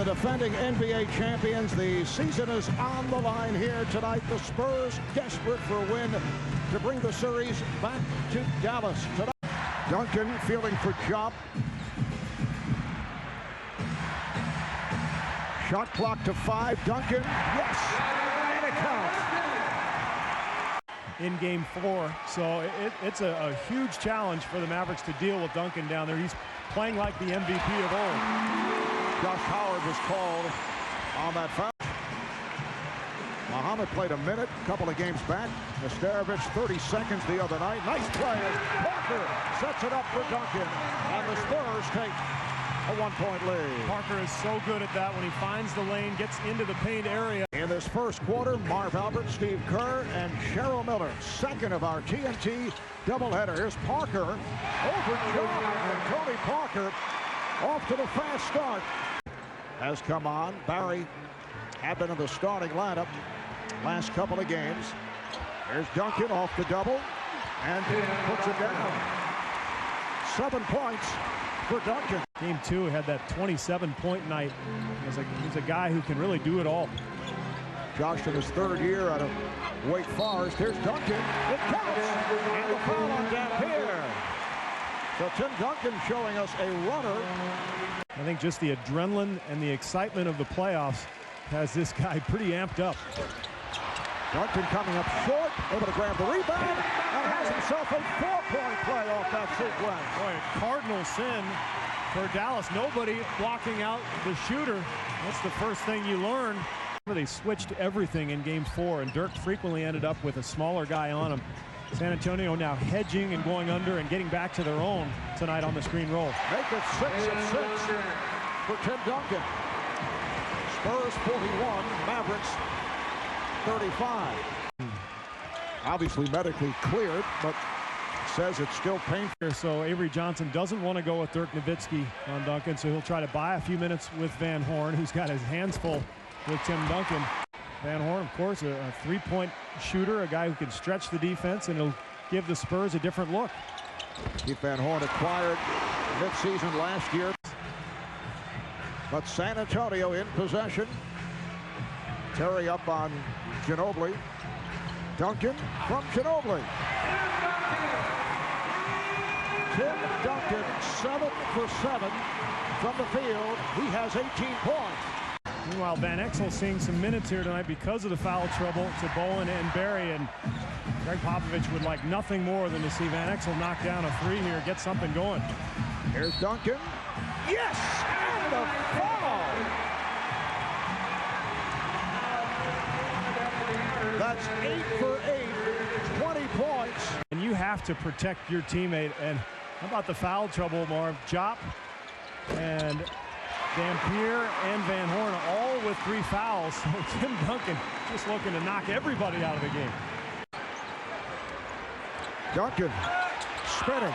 defending NBA champions. The season is on the line here tonight. The Spurs desperate for a win to bring the series back to Dallas tonight. Duncan fielding for Job. Shot clock to 5. Duncan, yes, and it counts. In game 4, so it's a huge challenge for the Mavericks to deal with Duncan down there. He's playing like the MVP of old. Josh Howard was called on that foul. Muhammad played a minute a couple of games back. Staving 30 seconds the other night. Nice play. Parker sets it up for Duncan, and the Spurs take a 1-point lead. Parker is so good at that when he finds the lane, gets into the paint area. In this first quarter, Marv Albert, Steve Kerr, and Cheryl Miller. Second of our TNT doubleheader. Here's Parker over John, and Tony Parker off to the fast start. Has come on. Barry had been in the starting lineup last couple of games. Here's Duncan off the double and puts it down. 7 points for Duncan. Game 2 had that 27-point night. He's a guy who can really do it all. Josh in his 3rd year out of Wake Forest. Here's Duncan. It counts. And the foul on Dampier. So Tim Duncan showing us a runner. I think just the adrenaline and the excitement of the playoffs has this guy pretty amped up. Duncan coming up short, able to grab the rebound, and has himself a 4-point play off that sequence. Boy, a cardinal sin for Dallas. Nobody blocking out the shooter. That's the first thing you learn. They switched everything in game 4, and Dirk frequently ended up with a smaller guy on him. San Antonio now hedging and going under and getting back to their own tonight on the screen roll. Make it 6 of 6 for Tim Duncan. Spurs 41, Mavericks 35. Obviously medically cleared, but says it's still painful. So Avery Johnson doesn't want to go with Dirk Nowitzki on Duncan, so he'll try to buy a few minutes with Van Horn, who's got his hands full with Tim Duncan. Van Horn, of course, a 3-point shooter, a guy who can stretch the defense, and he'll give the Spurs a different look. Keith Van Horn acquired mid-season last year. But San Antonio in possession. Terry up on Ginobili. Duncan from Ginobili. Tim Duncan 7 for 7 from the field. He has 18 points. Meanwhile, Van Exel seeing some minutes here tonight because of the foul trouble to Bowen and Barry, and Greg Popovich would like nothing more than to see Van Exel knock down a 3 here, get something going. Here's Duncan. Yes! And the foul! That's 8 for 8, 20 points. And you have to protect your teammate. And how about the foul trouble, Marv? Jop and Dampier and Van Horn all with 3 fouls. So Tim Duncan just looking to knock everybody out of the game. Duncan spinning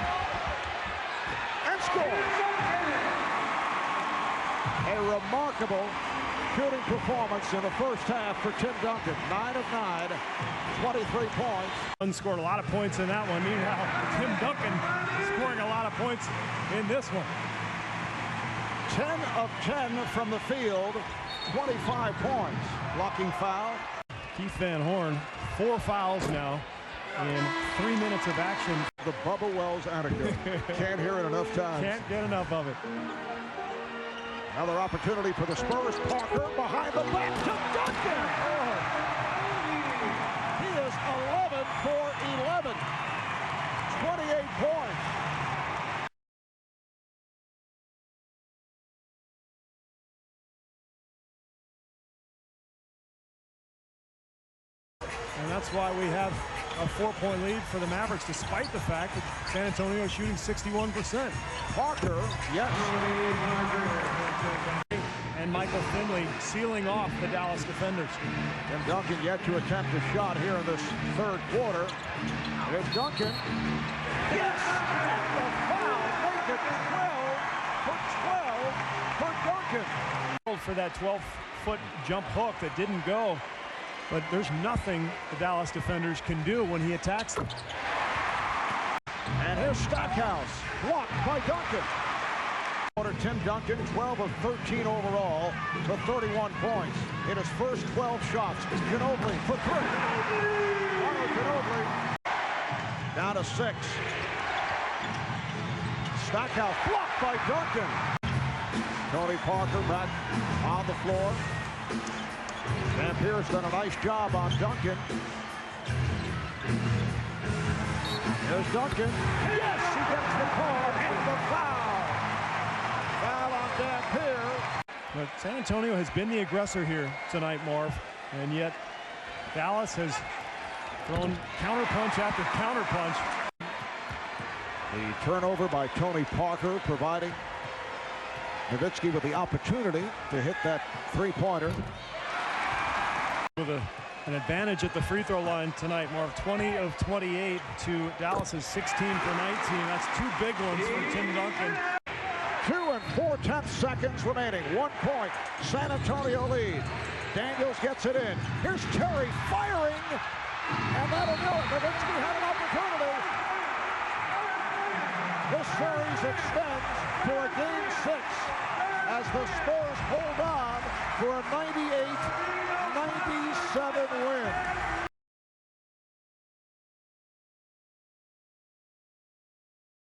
and scores. A remarkable shooting performance in the first half for Tim Duncan. 9 of 9, 23 points. Scored a lot of points in that one. Meanwhile, Tim Duncan scoring a lot of points in this one. 10 of 10 from the field, 25 points. Blocking foul. Keith Van Horn, 4 fouls now in 3 minutes of action. The Bubba Wells anecdote. Can't hear it enough times. Can't get enough of it. Another opportunity for the Spurs. Parker behind the back to Duncan. Oh. He is 11 for 11. 28 points. And that's why we have a 4-point lead for the Mavericks, despite the fact that San Antonio is shooting 61%. Parker, yes. And Michael Finley sealing off the Dallas defenders. And Duncan yet to attempt a shot here in this 3rd quarter. Here's Duncan. Yes! And the foul. Make it 12 for 12 for Duncan. For that 12-foot jump hook that didn't go. But there's nothing the Dallas defenders can do when he attacks them. And here's Stackhouse, blocked by Duncan. Tim Duncan, 12 of 13 overall. for 31 points in his first 12 shots. Ginobili for three. Ginobili down to 6. Stackhouse blocked by Duncan. Tony Parker back on the floor. Van Pierce done a nice job on Duncan. There's Duncan. Yes, he gets the call and the foul. Foul on Van Pierce. But San Antonio has been the aggressor here tonight, Marv, and yet Dallas has thrown counterpunch after counterpunch. The turnover by Tony Parker, providing Nowitzki with the opportunity to hit that three-pointer. With an advantage at the free throw line tonight, Marv. 20 of 28 to Dallas's 16 for 19. That's 2 big ones for Tim Duncan. 2 and 4/10 seconds remaining. 1 point. San Antonio lead. Daniels gets it in. Here's Terry firing, and that'll do it. Nowitzki had an opportunity. This series extends to a game 6 as the Spurs hold on for a 98-97